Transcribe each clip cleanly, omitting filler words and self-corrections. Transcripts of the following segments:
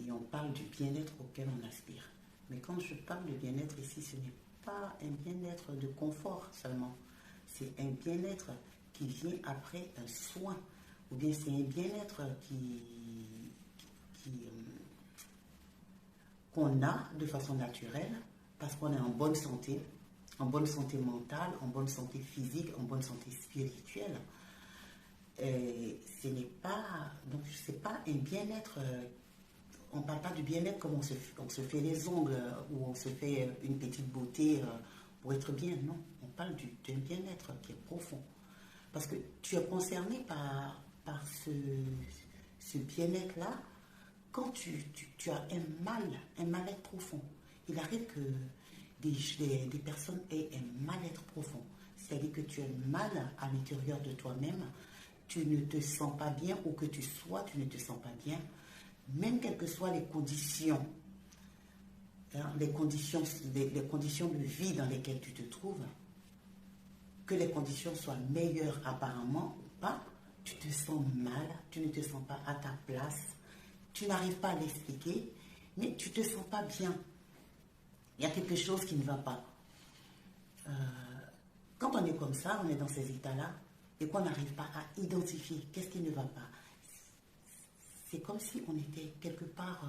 et on parle du bien-être auquel on aspire. Mais quand je parle de bien-être ici, ce n'est pas un bien-être de confort seulement. C'est un bien-être qui vient après un soin. Ou bien c'est un bien-être qu'on a de façon naturelle parce qu'on est en bonne santé mentale, en bonne santé physique, en bonne santé spirituelle. Et ce n'est pas, donc c'est pas un bien-être, on ne parle pas du bien-être comme on se fait les ongles ou on se fait une petite beauté pour être bien, non. On parle d'un bien-être qui est profond. Parce que tu es concerné par ce bien-être-là quand tu as un mal-être profond. Il arrive que des personnes aient un mal-être profond. C'est-à-dire que tu es mal à l'intérieur de toi-même, tu ne te sens pas bien, ou que tu ne te sens pas bien, même quelles que soient les conditions, hein, les conditions de vie dans lesquelles tu te trouves, que les conditions soient meilleures apparemment ou pas, tu te sens mal, tu ne te sens pas à ta place, tu n'arrives pas à l'expliquer, mais tu ne te sens pas bien. Il y a quelque chose qui ne va pas. Quand on est comme ça, on est dans ces états-là, et qu'on n'arrive pas à identifier qu'est-ce qui ne va pas, c'est comme si on était quelque part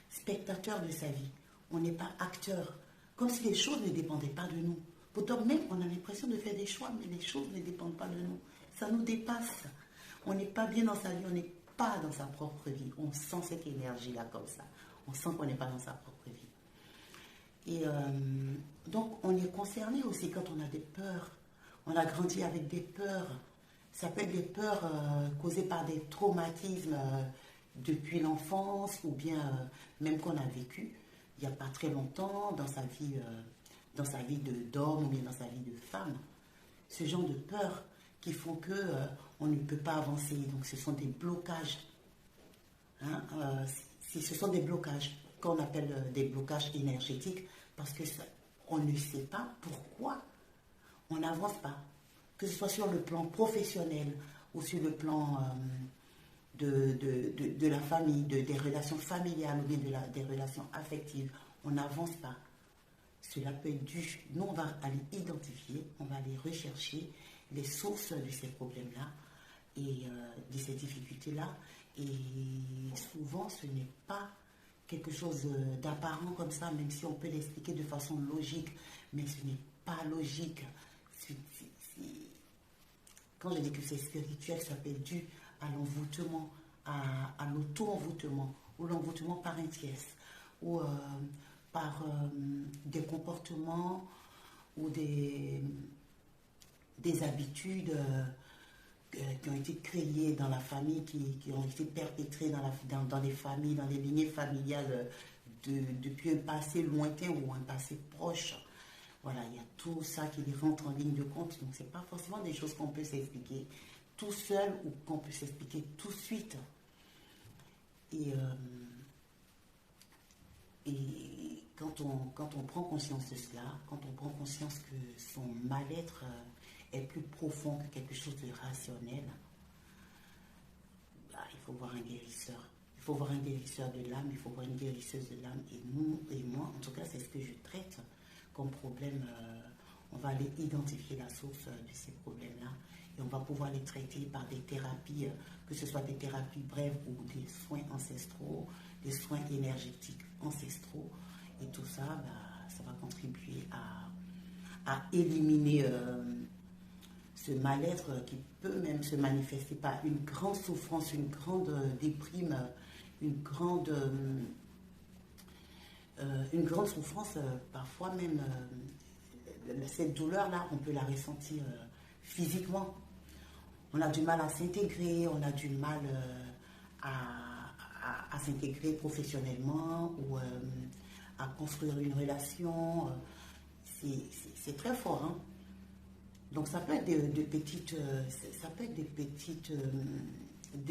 spectateur de sa vie. On n'est pas acteur. Comme si les choses ne dépendaient pas de nous. Pourtant, même, on a l'impression de faire des choix, mais les choses ne dépendent pas de nous. Ça nous dépasse. On n'est pas bien dans sa vie, on n'est pas dans sa propre vie. On sent cette énergie-là comme ça. On sent qu'on n'est pas dans sa propre vie. Et donc, on est concerné aussi quand on a des peurs. On a grandi avec des peurs. Ça peut être des peurs causées par des traumatismes depuis l'enfance ou bien même qu'on a vécu il n'y a pas très longtemps dans sa vie d'homme ou bien dans sa vie de femme. Ce genre de peurs qui font que on ne peut pas avancer. Donc ce sont des blocages. Hein, ce sont des blocages qu'on appelle des blocages énergétiques parce que on ne sait pas pourquoi on n'avance pas. Que ce soit sur le plan professionnel ou sur le plan de la famille, des relations familiales ou bien des relations affectives, on n'avance pas. Cela peut être dû. Nous, on va aller identifier, on va aller rechercher les sources de ces problèmes-là et de ces difficultés-là. Et souvent, ce n'est pas quelque chose d'apparent comme ça, même si on peut l'expliquer de façon logique, mais ce n'est pas logique. Quand je dis que c'est spirituel, ça peut être dû à l'envoûtement, à l'auto-envoûtement, ou l'envoûtement par un tiers, ou par des comportements ou des habitudes qui ont été créées dans la famille, qui ont été perpétrées dans les familles, dans les lignées familiales depuis un passé lointain ou un passé proche. Voilà, il y a tout ça qui rentre en ligne de compte. Donc, ce n'est pas forcément des choses qu'on peut s'expliquer tout seul ou qu'on peut s'expliquer tout de suite. Et quand on prend conscience de cela, quand on prend conscience que son mal-être est plus profond que quelque chose de rationnel, bah, il faut voir un guérisseur. Il faut voir un guérisseur de l'âme, il faut voir une guérisseuse de l'âme. Et moi, en tout cas, c'est ce que je traite comme problème. On va aller identifier la source de ces problèmes-là et on va pouvoir les traiter par des thérapies, que ce soit des thérapies brèves ou des soins ancestraux, des soins énergétiques ancestraux. Et tout ça, bah, ça va contribuer à éliminer ce mal-être qui peut même se manifester par une grande souffrance, une grande déprime, une grande souffrance, parfois même. Cette douleur-là, on peut la ressentir physiquement. On a du mal à s'intégrer, on a du mal à s'intégrer professionnellement ou à construire une relation. C'est très fort. Hein? Donc ça peut être des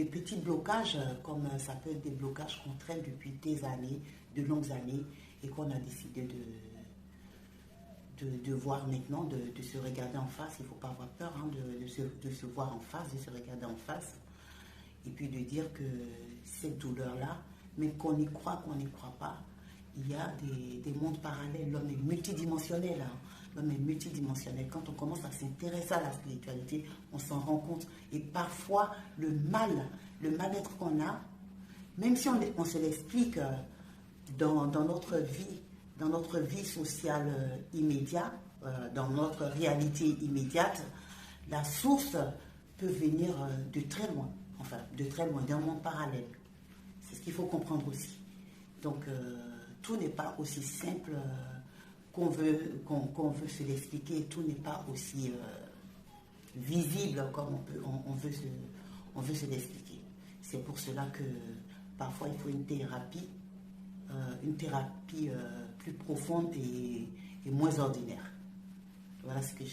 petits blocages, comme ça peut être des blocages qu'on traîne depuis des années, de longues années, et qu'on a décidé de voir maintenant, de se regarder en face. Il ne faut pas avoir peur hein, de se voir en face, de se regarder en face. Et puis de dire que cette douleur-là mais qu'on y croit, qu'on n'y croit pas, il y a des mondes parallèles. L'homme est multidimensionnel. Hein. L'homme est multidimensionnel. Quand on commence à s'intéresser à la spiritualité, on s'en rend compte. Et parfois, le mal-être qu'on a, même si on se l'explique dans notre vie sociale immédiate, dans notre réalité immédiate, la source peut venir de très loin, enfin de très loin, d'un monde parallèle. C'est ce qu'il faut comprendre aussi. Donc tout n'est pas aussi simple qu'on veut se l'expliquer, tout n'est pas aussi visible comme on veut se l'expliquer. C'est pour cela que parfois il faut une thérapie plus profonde et moins ordinaire. Voilà ce que